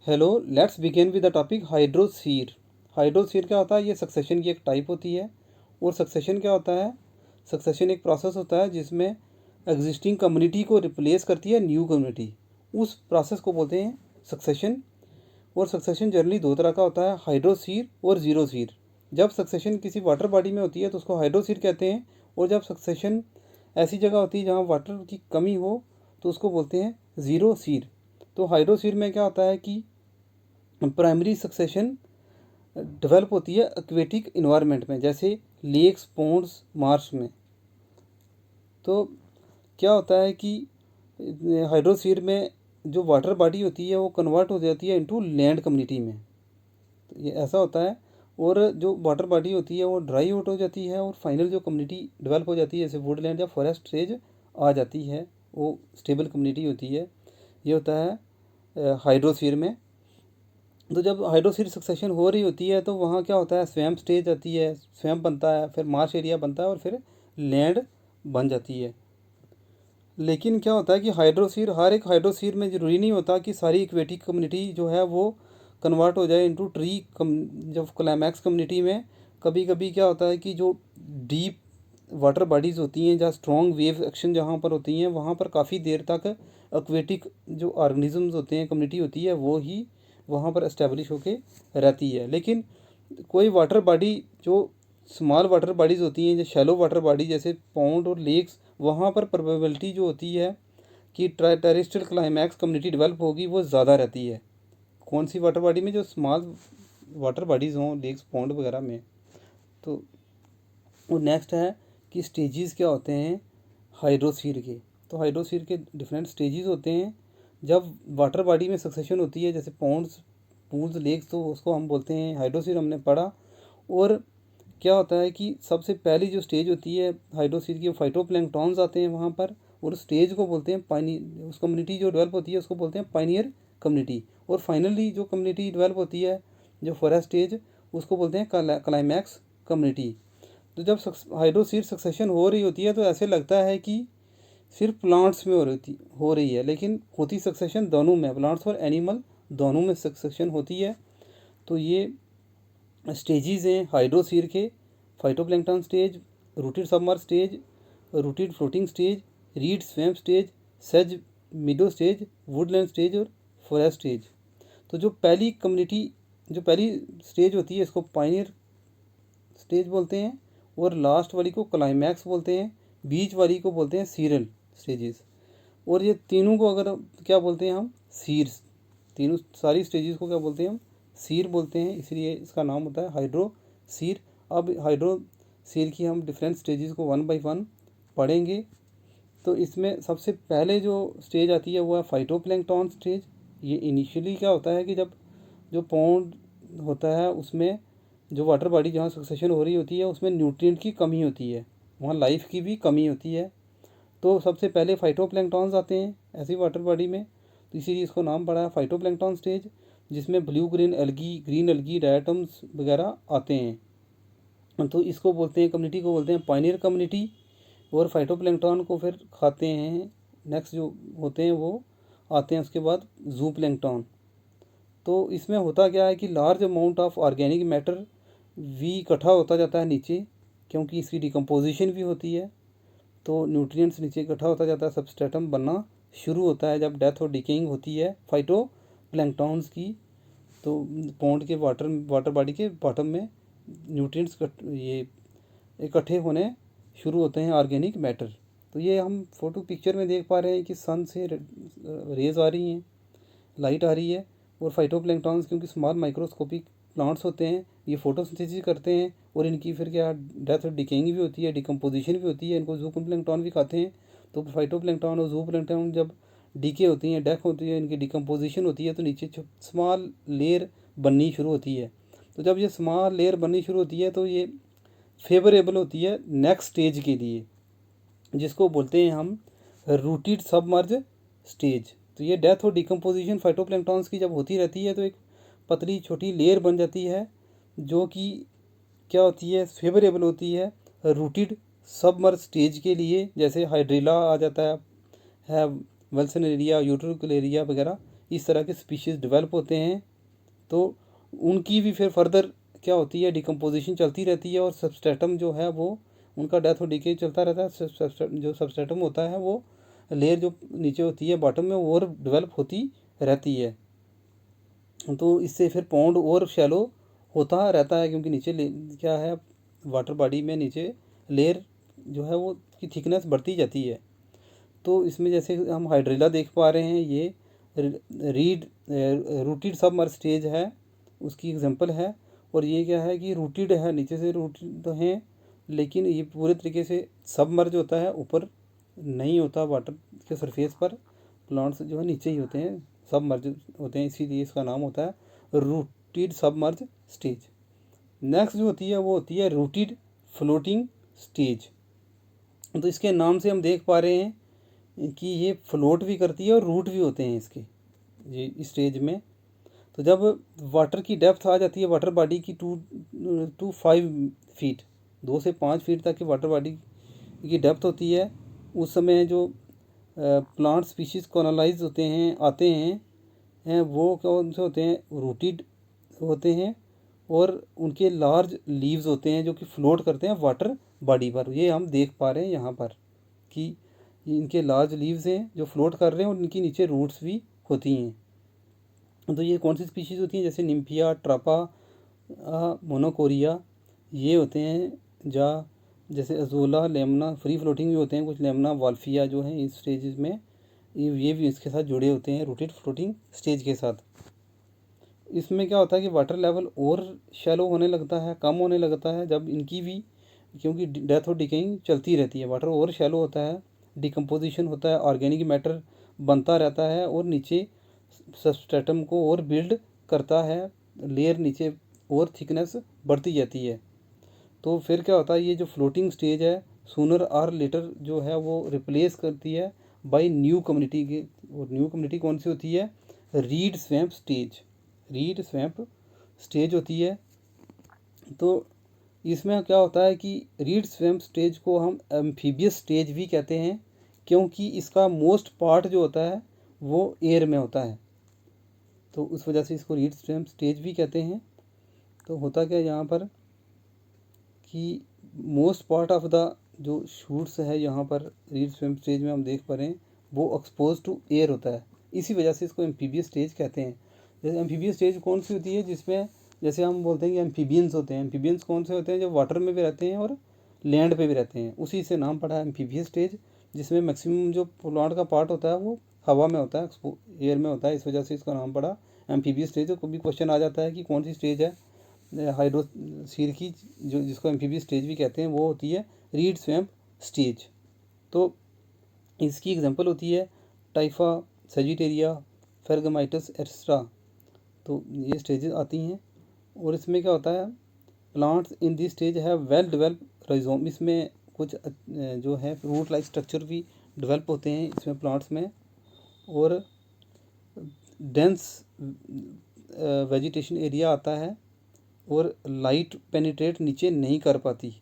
Hello, let's begin with the topic hydrosere. Hydrosere क्या होता है? ये सक्सेशन की एक टाइप होती है। और सक्सेशन क्या होता है? सक्सेशन एक प्रोसेस होता है जिसमें एग्जिस्टिंग कम्युनिटी को रिप्लेस करती है न्यू कम्युनिटी। उस प्रोसेस को बोलते हैं सक्सेशन। और सक्सेशन जनरली दो तरह का होता है, हाइड्रोसीर और जीरोसीर। जब सक्सेशन किसी वाटर बॉडी में होती है तो उसको हाइड्रोसीर कहते हैं। और जब सक्सेशन ऐसी जगह होती है जहाँ वाटर की कमी हो तो उसको बोलते हैं जीरोसीर। तो हाइड्रोसीर में क्या होता है कि प्राइमरी सक्सेशन डेवलप होती है एक्वेटिक इन्वायरमेंट में, जैसे लेक्स, पोन्ड्स, मार्श में। तो क्या होता है कि हाइड्रोसीर में जो वाटर बॉडी होती है वो कन्वर्ट हो जाती है इनटू लैंड कम्युनिटी में। तो ये ऐसा होता है। और जो वाटर बॉडी होती है वो ड्राई आउट हो जाती है और फाइनल जो कम्युनिटी डेवलप हो जाती है जैसे वुडलैंड या फॉरेस्ट स्टेज आ जाती है, वो स्टेबल कम्युनिटी होती है। ये होता है हाइड्रोसीर में। तो जब हाइड्रोसीर सक्सेशन हो रही होती है तो वहाँ क्या होता है, स्वैम्प स्टेज आती है, स्वैम्प बनता है, फिर मार्श एरिया बनता है और फिर लैंड बन जाती है। लेकिन क्या होता है कि हाइड्रोसीर, हर एक हाइड्रोसीर में ज़रूरी नहीं होता कि सारी इक्वेटिक कम्युनिटी जो है वो कन्वर्ट हो जाए इनटू ट्री जब क्लाइमैक्स कम्युनिटी में कभी कभी क्या होता है कि जो डीप वाटर बॉडीज़ होती हैं, जहाँ स्ट्रॉन्ग वेव एक्शन जहाँ पर होती हैं, वहाँ पर काफ़ी देर तक एक्वेटिक जो ऑर्गेनिजम्स होते हैं, कम्युनिटी होती है, वो ही वहाँ पर एस्टेब्लिश होके रहती है। लेकिन कोई वाटर बॉडी जो स्मॉल वाटर बॉडीज़ होती हैं, जो शैलो वाटर बॉडी जैसे पॉन्ड और लेक्स, वहाँ पर प्रोबेबिलिटी जो होती है कि टेरेस्ट्रियल क्लाइमैक्स कम्युनिटी डेवलप होगी वो ज़्यादा रहती है। कौन सी वाटर बॉडी में? जो स्मॉल वाटर बॉडीज़ हों, लेक्स, पॉन्ड वगैरह में। तो और नेक्स्ट है कि स्टेजेस क्या होते हैं हाइड्रोसीर के। तो हाइड्रोसीर के डिफरेंट स्टेजेस होते हैं। जब वाटर बॉडी में सक्सेशन होती है जैसे पॉन्ड्स, पूल्स, लेक्स, तो उसको हम बोलते हैं हाइड्रोसीर, हमने पढ़ा। और क्या होता है कि सबसे पहली जो स्टेज होती है हाइड्रोसीर की, फाइटोप्लैंक्टॉन्स आते हैं वहाँ पर, और स्टेज को बोलते हैं उस कम्युनिटी जो डेवलप होती है उसको बोलते हैं पाइनियर कम्युनिटी। और फाइनली जो कम्युनिटी डेवलप होती है, जो फॉरेस्ट स्टेज, उसको बोलते हैं क्लाइमैक्स कम्युनिटी। तो जब हाइड्रोसीर सक्सेशन हो रही होती है तो ऐसे लगता है कि सिर्फ प्लांट्स में हो रही है, लेकिन होती सक्सेशन दोनों में, प्लांट्स और एनिमल दोनों में सक्सेशन होती है। तो ये स्टेजेस हैं हाइड्रोसीर के: phytoplankton stage, rooted submerge stage, rooted floating stage, reed swamp stage, सेज मिडो स्टेज, वुडलैंड स्टेज और फॉरेस्ट स्टेज। तो जो पहली कम्युनिटी, जो पहली स्टेज होती है इसको पाइनियर स्टेज बोलते हैं, और लास्ट वाली को क्लाइमैक्स बोलते हैं, बीच वाली को बोलते हैं सीरल स्टेजेस। और ये तीनों को अगर क्या बोलते हैं हम? सीर्स। तीनों सारी स्टेजेस को क्या बोलते हैं हम? सीर बोलते हैं, इसलिए इसका नाम होता है हाइड्रो सीर। अब हाइड्रो सीर की हम डिफरेंट स्टेजेस को वन बाय वन पढ़ेंगे। तो इसमें सबसे पहले जो स्टेज आती है वो है फाइटोप्लैंक्टन स्टेज। ये इनिशियली क्या होता है कि जब जो पॉन्ड होता है उसमें जो वाटर बॉडी जहाँ सक्सेशन हो रही होती है उसमें न्यूट्रिएंट की कमी होती है, वहाँ लाइफ की भी कमी होती है। तो सबसे पहले फाइटोप्लैंक्टॉन्स आते हैं ऐसी वाटर बॉडी में, तो इसीलिए इसको नाम पड़ा है फाइटोप्लैंक्टन स्टेज, जिसमें blue green algae, green algae, diatoms वगैरह आते हैं। तो इसको बोलते हैं, कम्युनिटी को बोलते हैं पाइनियर कम्युनिटी। और फाइटोप्लैंक्टन को फिर खाते हैं। नेक्स्ट जो होते हैं वो आते हैं उसके बाद जू प्लैंक्टन। तो इसमें होता क्या है कि large amount of organic matter भी इकट्ठा होता जाता है नीचे, क्योंकि इसकी डिकम्पोजिशन भी होती है। तो न्यूट्रिएंट्स नीचे इकट्ठा होता जाता है, सबस्ट्रेटम बनना शुरू होता है जब डेथ और डिकेइंग होती है फाइटो प्लैंक्टॉन्स की। तो पॉन्ड के वाटर बॉडी के बॉटम में न्यूट्रिएंट्स ये इकट्ठे होने शुरू होते हैं, ऑर्गेनिक मैटर। तो ये हम फोटो पिक्चर में देख पा रहे हैं कि सन से रेज आ रही हैं, लाइट आ रही है। और फाइटोप्लैंक्टॉन्स क्योंकि स्मॉल माइक्रोस्कोपिक प्लांट्स होते हैं, ये फोटोसिंथेसिस करते हैं और इनकी फिर क्या डेथ और डिकेइंग भी होती है, डिकम्पोजिशन भी होती है। इनको जूप्लैंक्टन भी खाते हैं। तो फाइटोप्लैंक्टन और जूप्लैंक्टन जब डीके होती हैं, डेथ होती है, इनकी डिकम्पोजिशन होती है, तो नीचे स्मॉल लेयर बननी शुरू होती है। तो जब ये स्मॉल लेयर बननी शुरू होती है तो ये फेवरेबल होती है नेक्स्ट स्टेज के लिए, जिसको बोलते हैं हम रूटेड सबमर्ज स्टेज। तो ये डेथ और डिकम्पोजिशन फाइटोप्लैंक्टॉन्स की जब होती रहती है तो एक पतली छोटी लेयर बन जाती है, जो कि क्या होती है, फेवरेबल होती है रूटेड सबमर्ज स्टेज के लिए। जैसे हाइड्रिला आ जाता है वेल्सनेरिया, यूट्रिकुलेरिया वगैरह, इस तरह के स्पीशीज़ डेवलप होते हैं, तो उनकी भी फिर फर्दर क्या होती है, डिकम्पोजिशन चलती रहती है और सबस्ट्रेटम जो है वो उनका डेथ और डिके चलता रहता है। जो सबस्ट्रेटम होता है वो लेयर जो नीचे होती है बॉटम में वो और डेवलप होती रहती है, तो इससे फिर पॉन्ड और शैलो होता रहता है, क्योंकि नीचे क्या है, वाटर बॉडी में नीचे लेयर जो है वो की थिकनेस बढ़ती जाती है। तो इसमें जैसे हम हाइड्रेला देख पा रहे हैं, ये रीड रूटेड सबमर्ज स्टेज है, उसकी एग्जांपल है। और ये क्या है कि रूटेड है, नीचे से रूटेड तो हैं, लेकिन ये पूरे तरीके से सबमर्ज होता है, ऊपर नहीं होता वाटर के सरफेस पर। प्लांट्स जो है नीचे ही होते हैं, सबमर्ज होते हैं, इसीलिए इसका नाम होता है रूटेड सबमर्ज स्टेज। नेक्स्ट जो होती है वो होती है रूटेड फ्लोटिंग स्टेज। तो इसके नाम से हम देख पा रहे हैं कि ये फ्लोट भी करती है और रूट भी होते हैं इसके ये स्टेज में। तो जब वाटर की डेप्थ आ जाती है वाटर बॉडी की 2 to 5 फीट, 2 से 5 फीट तक की वाटर बॉडी की डेप्थ होती है, उस समय जो प्लांट स्पीशीज़ कॉलोनाइज होते हैं, आते हैं वो कौन से होते हैं, रूटेड होते हैं, और उनके लार्ज लीव्स होते हैं जो कि फ्लोट करते हैं वाटर बॉडी पर। ये हम देख पा रहे हैं यहाँ पर कि इनके लार्ज लीव्स हैं जो फ्लोट कर रहे हैं और इनकी नीचे रूट्स भी होती हैं। तो ये कौन सी स्पीशीज़ होती हैं, जैसे निम्फिया, ट्रापा, मोनोकोरिया, ये होते हैं। जैसे अजोला, लेमना फ्री फ्लोटिंग भी होते हैं कुछ, लेमना, वाल्फिया जो हैं इस स्टेज में ये भी इसके साथ जुड़े होते हैं रूटेड फ्लोटिंग स्टेज के साथ। इसमें क्या होता है कि वाटर लेवल और शैलो होने लगता है, कम होने लगता है जब इनकी भी, क्योंकि डेथ और डिकेइंग चलती रहती है, वाटर और शैलो होता है, डिकम्पोजिशन होता है, ऑर्गेनिक मैटर बनता रहता है और नीचे सबस्ट्रेटम को और बिल्ड करता है, लेयर नीचे और थिकनेस बढ़ती जाती है। तो फिर क्या होता है, ये जो फ्लोटिंग स्टेज है सूनर और लेटर जो है वो रिप्लेस करती है बाय न्यू कम्युनिटी के। और न्यू कम्युनिटी कौन सी होती है, read swamp stage, reed swamp stage होती है। तो इसमें क्या होता है कि रीड स्वैम्प स्टेज को हम एम्फीबियस स्टेज भी कहते हैं, क्योंकि इसका मोस्ट पार्ट जो होता है वो एयर में होता है, तो उस वजह से इसको रीड स्वैम्प स्टेज भी कहते हैं। तो होता क्या यहाँ पर कि मोस्ट पार्ट ऑफ द जो शूट्स है यहाँ पर रीड स्वैम्प स्टेज में हम देख पा रहे हैं वो एक्सपोज टू एयर होता है, इसी वजह से इसको एम्फीबियस स्टेज कहते हैं। जैसे एम्फीबियस स्टेज कौन सी होती है, जिसमें जैसे हम बोलते हैं कि एम्फीबियंस होते हैं, एम्फीबियंस कौन से होते हैं, जो वाटर में भी रहते हैं और लैंड पे भी रहते हैं, उसी से नाम पड़ा है एम्फीबियस स्टेज, जिसमें मैक्सिमम जो प्लांट का पार्ट होता है वो हवा में होता है, एयर में होता है, इस वजह से इसका नाम पड़ा एम्फीबियस स्टेज। तो कभी क्वेश्चन आ जाता है कि कौन सी स्टेज है हाइड्रोसीर की, जो जिसको एम्फीबियस स्टेज भी कहते हैं, वो होती है रीड स्वैम्प स्टेज। तो इसकी एग्जांपल होती है टाइफा, सेजिटेरिया, फेर्गमाइटस एट्सेट्रा। तो ये स्टेजेस आती हैं। और इसमें क्या होता है, प्लांट्स इन दिस स्टेज है वेल डेवलप राइजोम, इसमें कुछ जो है रूट लाइक स्ट्रक्चर भी डेवलप होते हैं इसमें प्लांट्स में, और डेंस वेजिटेशन एरिया आता है और लाइट पेनिट्रेट नीचे नहीं कर पाती।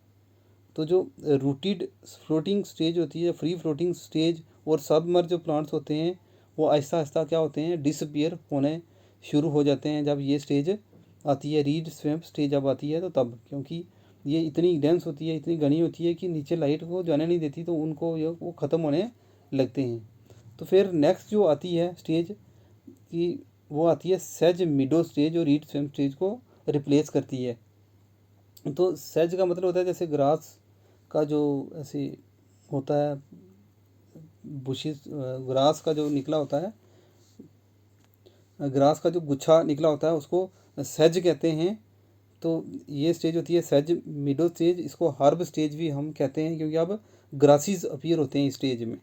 तो जो रूटेड फ्लोटिंग स्टेज होती है, फ्री फ्लोटिंग स्टेज और सबमर्ज जो प्लांट्स होते हैं वो आहिस्ता आहिस्ता क्या होते हैं, डिसअपीयर होने शुरू हो जाते हैं जब ये स्टेज आती है, रीड स्वैम्प स्टेज जब आती है तो तब, क्योंकि ये इतनी डेंस होती है, इतनी घनी होती है कि नीचे लाइट को जाने नहीं देती, तो उनको ये वो ख़त्म होने लगते हैं। तो फिर नेक्स्ट जो आती है स्टेज की, वो आती है सेज मिडो स्टेज, जो रीड स्वैम्प स्टेज को रिप्लेस करती है। तो सेज का मतलब होता है जैसे ग्रास का जो ऐसे होता है, बुशिस, ग्रास का जो निकला होता है, ग्रास का जो गुच्छा निकला होता है उसको सेज कहते हैं। तो ये स्टेज होती है सेज मिडो स्टेज, इसको हर्ब स्टेज भी हम कहते हैं, क्योंकि अब ग्रासीज अपीयर होते हैं इस स्टेज में।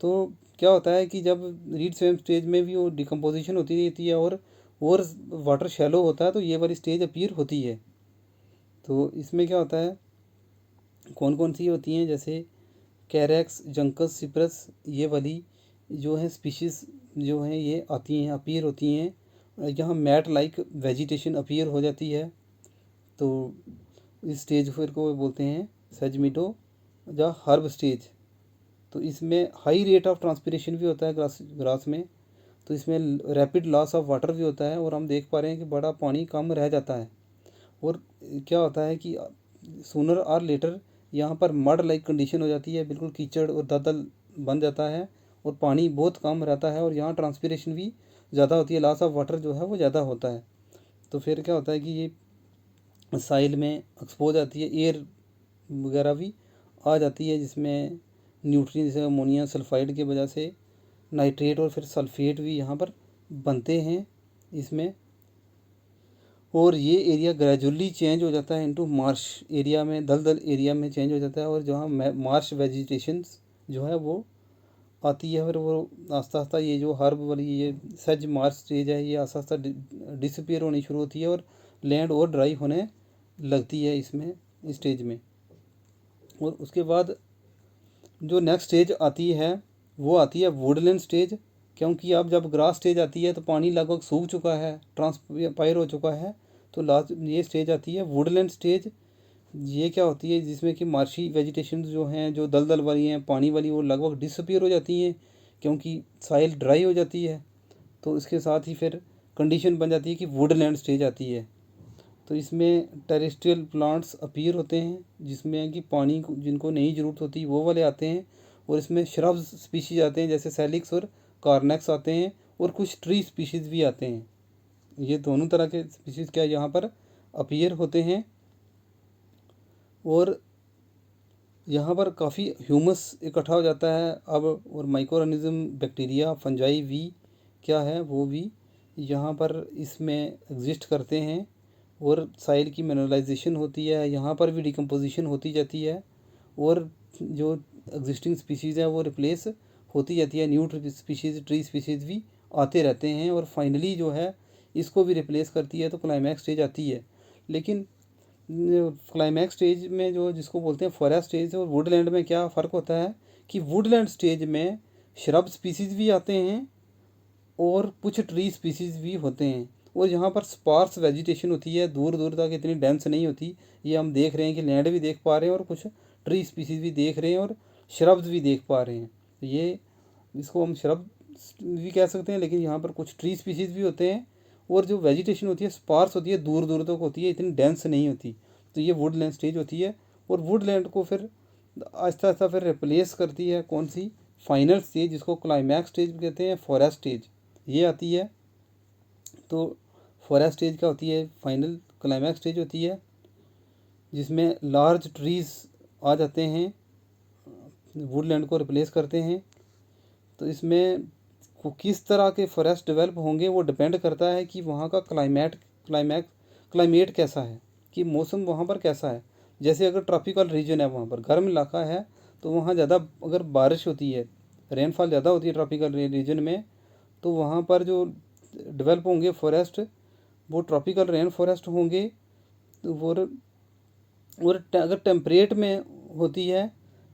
तो क्या होता है कि जब रीड स्वैम्प स्टेज में भी वो डिकम्पोजिशन होती रहती है और वाटर शैलो होता है, तो ये वाली स्टेज अपीयर होती है। तो इसमें क्या होता है, कौन कौन सी होती हैं, जैसे कैरेक्स, जंकस, सिप्रस, ये वाली जो है स्पीशीज़ जो हैं ये आती हैं, अपीयर होती हैं। यहाँ मैट लाइक वेजिटेशन अपीयर हो जाती है। तो इस स्टेज फिर को बोलते हैं सेजमिडो या हर्ब स्टेज। तो इसमें हाई रेट ऑफ ट्रांसपिरेशन भी होता है ग्रास में, तो इसमें रैपिड लॉस ऑफ वाटर भी होता है और हम देख पा रहे हैं कि बड़ा पानी कम रह जाता है। और क्या होता है कि सूनर और लेटर यहाँ पर मड लाइक कंडीशन हो जाती है, बिल्कुल कीचड़ और दलदल बन जाता है और पानी बहुत कम रहता है और यहाँ ट्रांसपीरेशन भी ज़्यादा होती है, लॉस ऑफ वाटर जो है वो ज़्यादा होता है। तो फिर क्या होता है कि ये साइल में एक्सपोज आती है, एयर वगैरह भी आ जाती है जिसमें न्यूट्रिएंट्स जैसे अमोनिया सल्फाइड की वजह से नाइट्रेट और फिर सल्फेट भी यहाँ पर बनते हैं इसमें। और ये एरिया ग्रेजुअली चेंज हो जाता है इनटू मार्श एरिया में, दलदल एरिया में चेंज हो जाता है और जहाँ मार्श वेजिटेशंस जो है वो आती है। फिर वो आस्ता आस्ता ये जो हर्ब वाली ये सज मार्च स्टेज है ये आस्ता आस्ता डिसअपियर होनी शुरू होती है और लैंड और ड्राई होने लगती है इसमें, इस स्टेज में। और उसके बाद जो नेक्स्ट स्टेज आती है वो आती है वुडलैंड स्टेज, क्योंकि अब जब ग्रास स्टेज आती है तो पानी लगभग सूख चुका है, ट्रांसपायर हो चुका है, तो लास्ट ये स्टेज आती है वुडलैंड स्टेज। ये क्या होती है जिसमें कि मार्शी वेजिटेशन जो हैं, जो दलदल वाली हैं, पानी वाली, वो लगभग डिसअपियर हो जाती हैं क्योंकि साइल ड्राई हो जाती है। तो इसके साथ ही फिर कंडीशन बन जाती है कि वुडलैंड स्टेज आती है। तो इसमें टेरेस्ट्रियल प्लांट्स अपीयर होते हैं जिसमें कि पानी जिनको नहीं ज़रूरत होती वो वाले आते हैं, और इसमें श्रब्स स्पीशीज़ आते हैं जैसे सैलिक्स और कार्नेक्स आते हैं, और कुछ ट्री स्पीशीज़ भी आते हैं। ये दोनों तरह के स्पीशीज़ क्या यहाँ पर अपीयर होते हैं। और यहाँ पर काफ़ी ह्यूमस इकट्ठा हो जाता है अब, और माइक्रोऑर्गेनिज्म, बैक्टीरिया, फंजाई भी क्या है वो भी यहाँ पर इसमें एग्जिस्ट करते हैं। और साइल की मिनरलाइजेशन होती है, यहाँ पर भी डिकम्पोजिशन होती जाती है और जो एग्जिस्टिंग स्पीशीज़ है वो रिप्लेस होती जाती है, न्यू स्पीशीज़, ट्री स्पीशीज़ भी आते रहते हैं और फाइनली जो है इसको भी रिप्लेस करती है, तो क्लाइमैक्स स्टेज आती है। लेकिन क्लाइमैक्स स्टेज में जो जिसको बोलते हैं फॉरेस्ट स्टेज और वुडलैंड में क्या फ़र्क होता है कि वुडलैंड स्टेज में श्रब स्पीशीज़ भी आते हैं और कुछ ट्री स्पीशीज़ भी होते हैं, और यहाँ पर स्पार्स वेजिटेशन होती है, दूर दूर तक इतनी डेंस नहीं होती। ये हम देख रहे हैं कि लैंड भी देख पा रहे हैं और कुछ ट्री स्पीशीज़ भी देख रहे हैं और श्रब्स भी देख पा रहे हैं। तो ये इसको हम श्रब भी कह सकते हैं, लेकिन यहाँ पर कुछ ट्री स्पीशीज़ भी होते हैं और जो वेजिटेशन होती है स्पार्स होती है, दूर दूर तक होती है, इतनी डेंस नहीं होती। तो ये वुडलैंड स्टेज होती है, और वुडलैंड को फिर आहिस्ता आहिस्ता फिर रिप्लेस करती है कौन सी, फाइनल स्टेज जिसको क्लाइमैक्स स्टेज कहते हैं, फॉरेस्ट स्टेज ये आती है। तो फॉरेस्ट स्टेज क्या होती है, फाइनल क्लाइमैक्स स्टेज होती है जिसमें लार्ज ट्रीज़ आ जाते हैं, वुडलैंड को रिप्लेस करते हैं। तो इसमें किस तरह के फॉरेस्ट डेवलप होंगे वो डिपेंड करता है कि वहाँ का क्लाइमेट कैसा है, कि मौसम वहाँ पर कैसा है। जैसे अगर ट्रॉपिकल रीजन है, वहाँ पर गर्म इलाका है, तो वहाँ ज़्यादा अगर बारिश होती है, रेनफॉल ज़्यादा होती है ट्रॉपिकल रीजन में, तो वहाँ पर जो डेवलप होंगे फॉरेस्ट वो ट्रॉपिकल रेन फॉरेस्ट होंगे। तो और अगर टेम्परेट में होती है,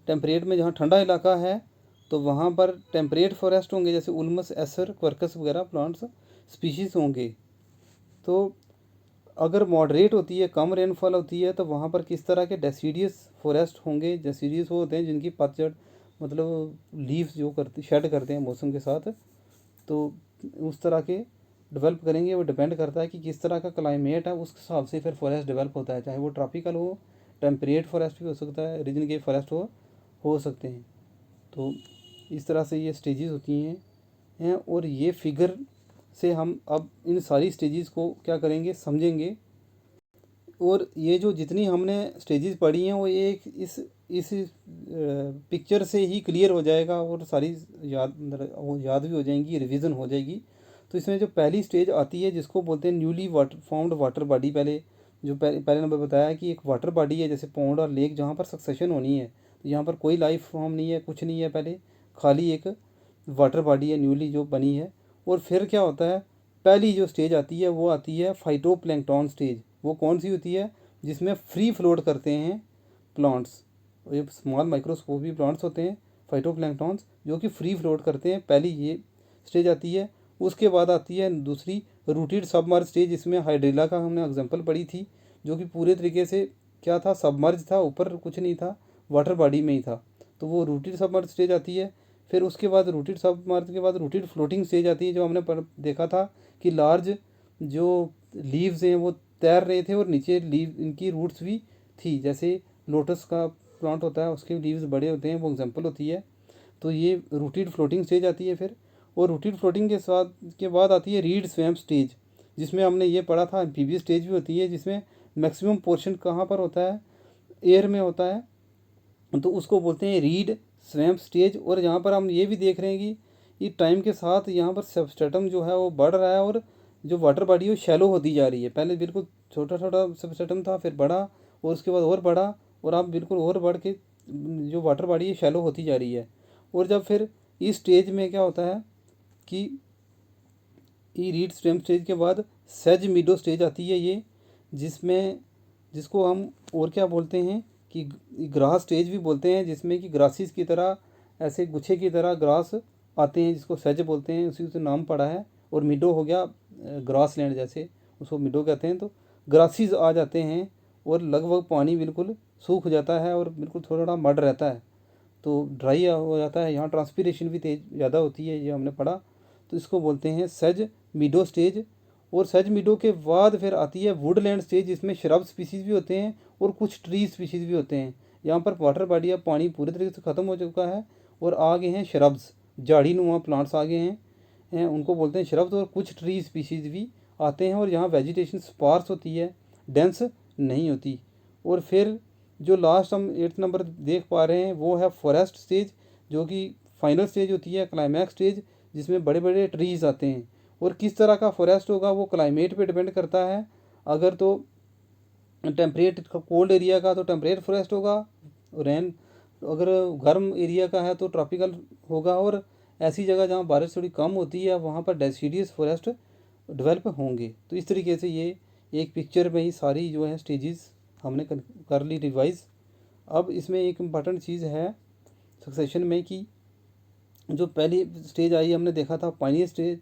टेम्परेट में जहाँ ठंडा इलाका है, तो वहाँ पर टेम्परेट फॉरेस्ट होंगे, जैसे उल्मस, एसर, क्वर्कस वगैरह प्लांट्स स्पीशीज़ होंगे। तो अगर मॉडरेट होती है, कम रेनफॉल होती है, तो वहाँ पर किस तरह के डेसीडियस फॉरेस्ट होंगे। डेसीडियस वो होते हैं जिनकी पतझड़ मतलब लीव्स जो करते शेड करते हैं मौसम के साथ, तो उस तरह के डेवलप करेंगे। वो डिपेंड करता है कि किस तरह का क्लाइमेट है, उस हिसाब से फिर फॉरेस्ट डेवलप होता है, चाहे वो ट्रॉपिकल हो, टेम्परेट फॉरेस्ट भी हो सकता है, रीजन के फॉरेस्ट हो सकते हैं। तो इस तरह से ये स्टेजेस होती हैं और ये फिगर से हम अब इन सारी स्टेजेस को क्या करेंगे, समझेंगे। और ये जो जितनी हमने स्टेजेस पढ़ी हैं वो ये एक इस पिक्चर से ही क्लियर हो जाएगा और सारी याद भी हो जाएंगी, रिवीजन हो जाएगी। तो इसमें जो पहली स्टेज आती है जिसको बोलते हैं न्यूली फाउंड वाटर बॉडी, पहले जो पहले नंबर बताया कि एक वाटर बॉडी है जैसे पौंड और लेक, जहाँ पर सक्सेशन होनी है, तो यहाँ पर कोई लाइफ फॉर्म नहीं है, कुछ नहीं है, पहले खाली एक वाटर बॉडी है न्यूली जो बनी है। और फिर क्या होता है, पहली जो स्टेज आती है वो आती है फाइटोप्लैंक्टन स्टेज। वो कौन सी होती है, जिसमें फ्री फ्लोट करते हैं प्लांट्स, ये स्मॉल माइक्रोस्कोपिक प्लांट्स होते हैं फाइटोप्लैंक्टन्स जो कि फ्री फ्लोट करते हैं, पहली ये स्टेज आती है। उसके बाद आती है दूसरी रूटेड सबमर्ज स्टेज, जिसमें हाइड्रिला का हमने एग्जांपल पढ़ी थी, जो कि पूरे तरीके से क्या था, सबमर्ज था, ऊपर कुछ नहीं था, वाटर बॉडी में ही था। तो वो रूटेड सबमर्ज स्टेज आती है। फिर उसके बाद रूटेड सबमर्ज के बाद रूटेड फ्लोटिंग स्टेज आती है, जो हमने देखा था कि लार्ज जो लीव्स हैं वो तैर रहे थे और नीचे लीव इनकी रूट्स भी थी। जैसे लोटस का प्लांट होता है, उसके लीव्स बड़े होते हैं, वो एग्जांपल होती है। तो ये रूटेड फ्लोटिंग स्टेज आती है फिर। और रूटेड फ्लोटिंग के बाद आती है रीड स्वैम्प स्टेज, जिसमें हमने ये पढ़ा था एम्फीबियस स्टेज भी होती है, जिसमें मैक्सिमम पोर्शन कहाँ पर होता है, एयर में होता है, तो उसको बोलते हैं रीड स्वैम्प स्टेज। और यहाँ पर हम ये भी देख रहे हैं कि ये टाइम के साथ यहाँ पर सबस्ट्रेटम जो है वो बढ़ रहा है और जो वाटर बॉडी है वो शैलो होती जा रही है। पहले बिल्कुल छोटा छोटा सबस्ट्रेटम था, फिर बड़ा, और उसके बाद और बड़ा, और अब बिल्कुल और बढ़ के जो वाटर बॉडी है शैलो होती जा रही है। और जब फिर इस स्टेज में क्या होता है कि ये रीड स्वैम्प स्टेज के बाद सेज मिडो स्टेज आती है ये, जिसको हम और क्या बोलते हैं कि ग्रास स्टेज भी बोलते हैं, जिसमें कि ग्रासिस की तरह ऐसे गुच्छे की तरह ग्रास आते हैं, जिसको सेज बोलते हैं, उसी से नाम पड़ा है। और मिडो हो गया ग्रास लैंड, जैसे उसको मिडो कहते हैं। तो ग्रासिस आ जाते हैं और लगभग पानी बिल्कुल सूख जाता है और बिल्कुल थोड़ा थोड़ा मड रहता है, तो ड्राई हो जाता है। यहाँ ट्रांसपीरेशन भी तेज ज़्यादा होती है, ये हमने पढ़ा। तो इसको बोलते हैं सेज मिडो स्टेज। और सेज मिडो के बाद फिर आती है वुडलैंड स्टेज, जिसमें श्रब स्पीसीज भी होते हैं और कुछ ट्री स्पीसीज भी होते हैं। यहाँ पर वाटर बॉडी या पानी पूरे तरीके से ख़त्म हो चुका है और आ गए हैं श्रब्स, झाड़ी नुमा प्लांट्स आ गए हैं, उनको बोलते हैं श्रब्स। और कुछ ट्री स्पीसीज भी आते हैं और यहाँ वेजिटेशन स्पार्स होती है, डेंस नहीं होती। और फिर जो लास्ट हम 8th नंबर देख पा रहे हैं वो है फॉरेस्ट स्टेज, जो कि फाइनल स्टेज होती है, क्लाइमैक्स स्टेज, जिसमें बड़े बड़े ट्रीज आते हैं। और किस तरह का फॉरेस्ट होगा वो क्लाइमेट पे डिपेंड करता है। अगर तो टेम्परेट कोल्ड एरिया का तो टेम्परेट फॉरेस्ट होगा, रेन अगर गर्म एरिया का है तो ट्रॉपिकल होगा, और ऐसी जगह जहाँ बारिश थोड़ी कम होती है वहाँ पर डेसिडियस फॉरेस्ट डेवलप होंगे। तो इस तरीके से ये एक पिक्चर में ही सारी जो है स्टेजेस हमने कर ली रिवाइज। अब इसमें एक इम्पॉर्टेंट चीज़ है सक्सेशन में कि जो पहली स्टेज आई हमने देखा था पाइनियर स्टेज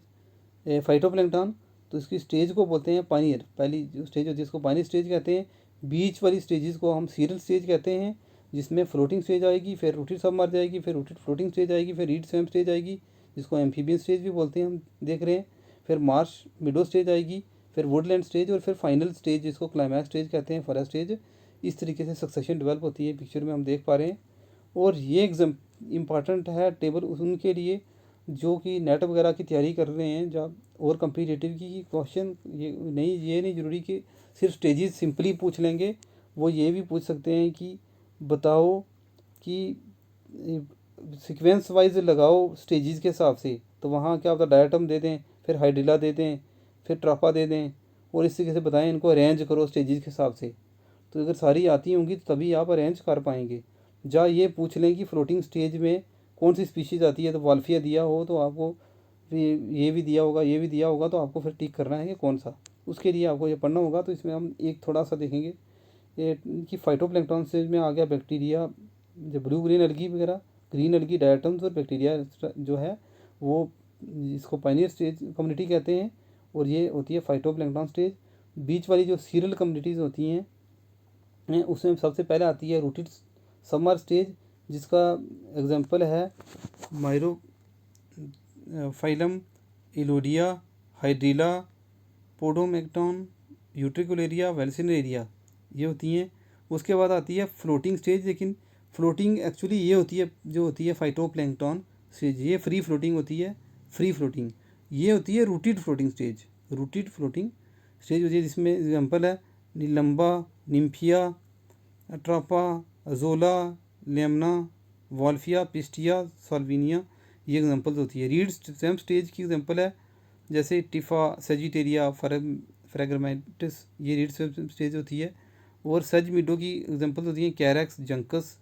फाइटोप्लैंक्टन, तो इसकी स्टेज को बोलते हैं पाइनियर। पहली जो स्टेज होती है इसको पाइनियर स्टेज कहते हैं। बीच वाली स्टेजेस को हम सीरियल स्टेज कहते हैं, जिसमें फ्लोटिंग स्टेज आएगी, फिर रूटेड सबमर्ज आएगी, फिर रूटेड फ्लोटिंग स्टेज आएगी, फिर रीड स्वैम्प स्टेज आएगी, जिसको एम्फीबियन स्टेज भी बोलते हैं, हम देख रहे हैं। फिर मार्श मिडो स्टेज आएगी, फिर वुडलैंड स्टेज, और फिर फाइनल स्टेज जिसको क्लाइमैक्स स्टेज कहते हैं, फॉरेस्ट स्टेज। इस तरीके से सक्सेशन डेवलप होती है, पिक्चर में हम देख पा रहे हैं। और ये एग्जाम इम्पॉर्टेंट है टेबल उनके लिए जो कि नेट वगैरह की तैयारी कर रहे हैं, जब और कम्पिटिटिव की क्वेश्चन ये नहीं ज़रूरी कि सिर्फ स्टेजेस सिंपली पूछ लेंगे, वो ये भी पूछ सकते हैं कि बताओ कि सीक्वेंस वाइज लगाओ स्टेजेस के हिसाब से। तो वहाँ क्या होता है, डायटम दे दें, फिर हाइड्रिला दे दें, फिर ट्रापा दे दें, और इस तरीके से बताएं इनको अरेंज करो स्टेजेस के हिसाब से। तो अगर सारी आती होंगी तो तभी आप अरेंज कर पाएंगे। या ये पूछ लें कि फ्लोटिंग स्टेज में कौन सी स्पीशीज़ आती है, तो वाल्फिया दिया हो तो आपको ये भी दिया होगा, ये भी दिया होगा, तो आपको फिर टिक करना है कि कौन सा, उसके लिए आपको ये पढ़ना होगा। तो इसमें हम एक थोड़ा सा देखेंगे ये कि फाइटोप्लैंक्टन स्टेज में आ गया बैक्टीरिया, जो ब्लू ग्रीन एल्गी वगैरह, ग्रीन एल्गी, डायटम्स, और बैक्टीरिया जो है वो इसको पाइनियर स्टेज कम्युनिटी कहते हैं, और ये होती है फाइटोप्लैंक्टन स्टेज। बीच वाली जो सीरियल कम्युनिटीज़ होती हैं उसमें सबसे पहले आती है रूटेड समर स्टेज, जिसका एग्जांपल है Myriophyllum, Elodea, Hydrilla, Potamogeton, Utricularia, Vallisneria, ये होती हैं। उसके बाद आती है फ्लोटिंग स्टेज, लेकिन फ्लोटिंग एक्चुअली ये होती है जो होती है फाइटोप्लैंक्टन स्टेज, ये फ्री फ्लोटिंग होती है, फ्री फ्लोटिंग। ये होती है rooted floating stage, rooted floating stage होती है, जिसमें एग्जांपल है Nelumbo, Nymphaea, Trapa, Azolla, Lemna, Wolffia, Pistia, Salvinia, ये एग्जांपल्स होती है। रीड स्वैम्प स्टेज की एग्जांपल है जैसे टिफा, सेजिटेरिया, फ्रेगरमेंटिस, ये रीड स्वैम्प स्टेज होती है। और सज मिडो की एग्जांपल्स होती हैं कैरेक्स, जंकस,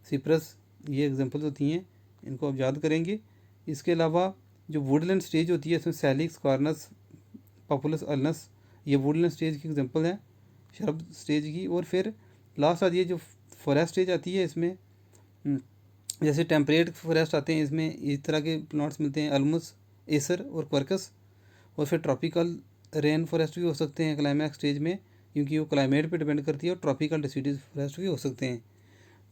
सिप्रस, ये एग्जांपल्स होती हैं, इनको आप याद करेंगे। इसके अलावा जो वुडलैंड स्टेज होती है इसमें सैलिक्स, कॉर्नस, पॉपुलस, अल्नस, ये वुडलैंड स्टेज की एग्जांपल है शरब स्टेज की। और फिर लास्ट आती है जो फॉरेस्ट स्टेज आती है, इसमें जैसे टेम्परेट फॉरेस्ट आते हैं, इसमें इस तरह के प्लांट्स मिलते हैं, अल्मस, एसर और क्वर्कस। और फिर ट्रॉपिकल रेन फॉरेस्ट भी हो सकते हैं क्लाइमैक्स स्टेज में, क्योंकि वो क्लाइमेट पे डिपेंड करती है, और ट्रॉपिकल डिसीडीज फॉरेस्ट भी हो सकते हैं।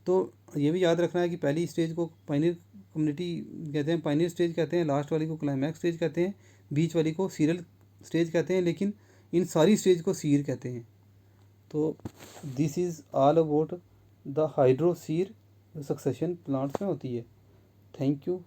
तो ये भी याद रखना है कि पहली स्टेज को पाइनियर कम्युनिटी कहते हैं, पाइनियर स्टेज कहते हैं, लास्ट वाली को क्लाइमैक्स स्टेज कहते हैं, बीच वाली को सीरियल स्टेज कहते हैं, लेकिन इन सारी स्टेज को सीर कहते हैं। तो this is all about the hydrosere जो सक्सेशन प्लांट्स में होती है। Thank you.